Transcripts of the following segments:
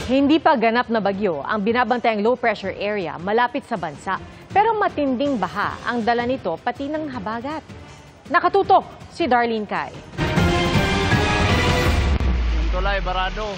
Hindi pa ganap na bagyo ang binabantayang low pressure area malapit sa bansa. Pero matinding baha ang dala nito pati ng habagat. Nakatutok si Darlene Kai. Yung tulay, barado.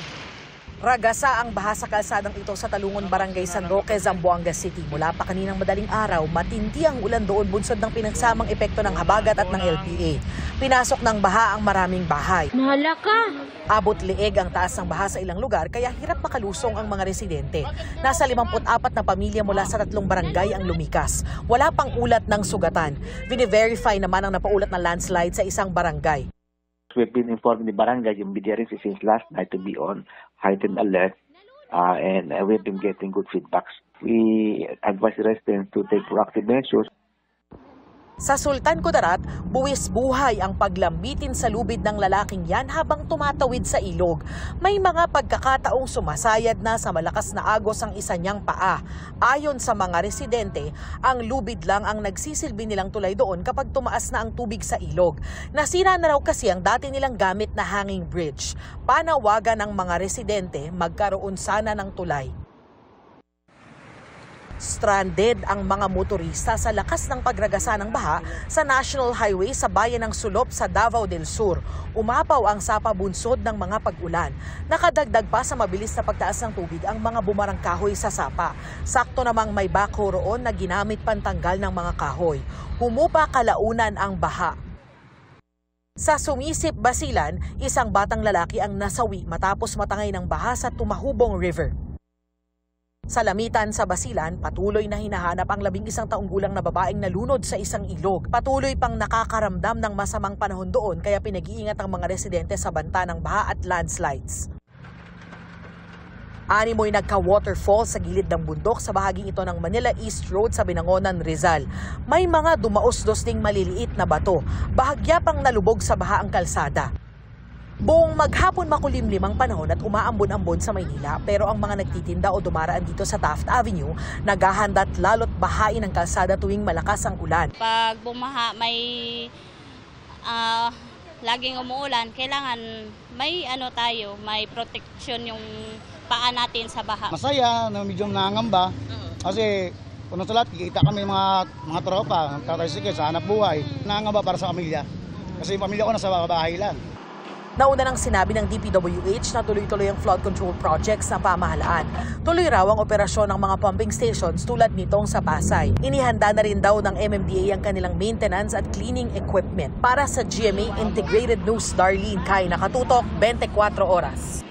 Ragasa ang baha sa kalsadang ito sa Talungon, Barangay San Roque, Zamboanga City. Mula pa kaninang madaling araw, matindi ang ulan doon bunsod ng pinagsamang epekto ng habagat at ng LPA. Pinasok ng baha ang maraming bahay. Mahala ka! Abot leeg ang taas ng baha sa ilang lugar kaya hirap makalusong ang mga residente. Nasa 54 na pamilya mula sa 3 barangay ang lumikas. Wala pang ulat ng sugatan. Bine-verify naman ang napaulat na landslide sa isang barangay. We've been informing the barangay, yung BDRC since last night to be on heightened alert and we've been getting good feedbacks. We advise the residents to take proactive measures. Sa Sultan Kudarat, buwis buhay ang paglambitin sa lubid ng lalaking yan habang tumatawid sa ilog. May mga pagkakataong sumasayad na sa malakas na agos ang isa niyang paa. Ayon sa mga residente, ang lubid lang ang nagsisilbi nilang tulay doon kapag tumaas na ang tubig sa ilog. Nasira na raw kasi ang dati nilang gamit na hanging bridge. Panawagan ng mga residente, magkaroon sana ng tulay. Stranded ang mga motorista sa lakas ng pagragasa ng baha sa National Highway sa bayan ng Sulop sa Davao del Sur. Umapaw ang sapa bunsod ng mga pag-ulan. Nakadagdag pa sa mabilis na pagtaas ng tubig ang mga bumarang kahoy sa sapa. Sakto namang may backhoe roon na ginamit pantanggal ng mga kahoy. Humupa kalaunan ang baha. Sa Sumisip, Basilan, isang batang lalaki ang nasawi matapos matangay ng baha sa Tumahubong River. Sa Lamitan sa Basilan, patuloy na hinahanap ang 11 taong gulang na babaeng nalunod sa isang ilog. Patuloy pang nakakaramdam ng masamang panahon doon kaya pinag-iingat ang mga residente sa banta ng baha at landslides. Animoy nagka-waterfall sa gilid ng bundok sa bahaging ito ng Manila East Road sa Binangonan, Rizal. May mga dumaos-dos ding maliliit na bato. Bahagya pang nalubog sa baha ang kalsada. Buong maghapon makulimlim ang panahon at umaambon-ambon sa Maynila pero ang mga nagtitinda o dumaraan dito sa Taft Avenue naghahanda't lalo't bahain ang kalsada tuwing malakas ang ulan. Pag bumaha, may laging umuulan, kailangan may may protection yung paa natin sa baha. Masaya na medyo nangangamba kasi kung sa lahat, kikita kami mga tropa, nagtatricycle sa hanap buhay. Nangangamba para sa pamilya kasi yung pamilya ko nasa bahay lang. Nauna nang sinabi ng DPWH na tuloy-tuloy ang flood control projects ng pamahalaan. Tuloy raw ang operasyon ng mga pumping stations tulad nitong sa Pasay. Inihanda na rin daw ng MMDA ang kanilang maintenance at cleaning equipment. Para sa GMA Integrated News, Darlene Kai, nakatutok 24 oras.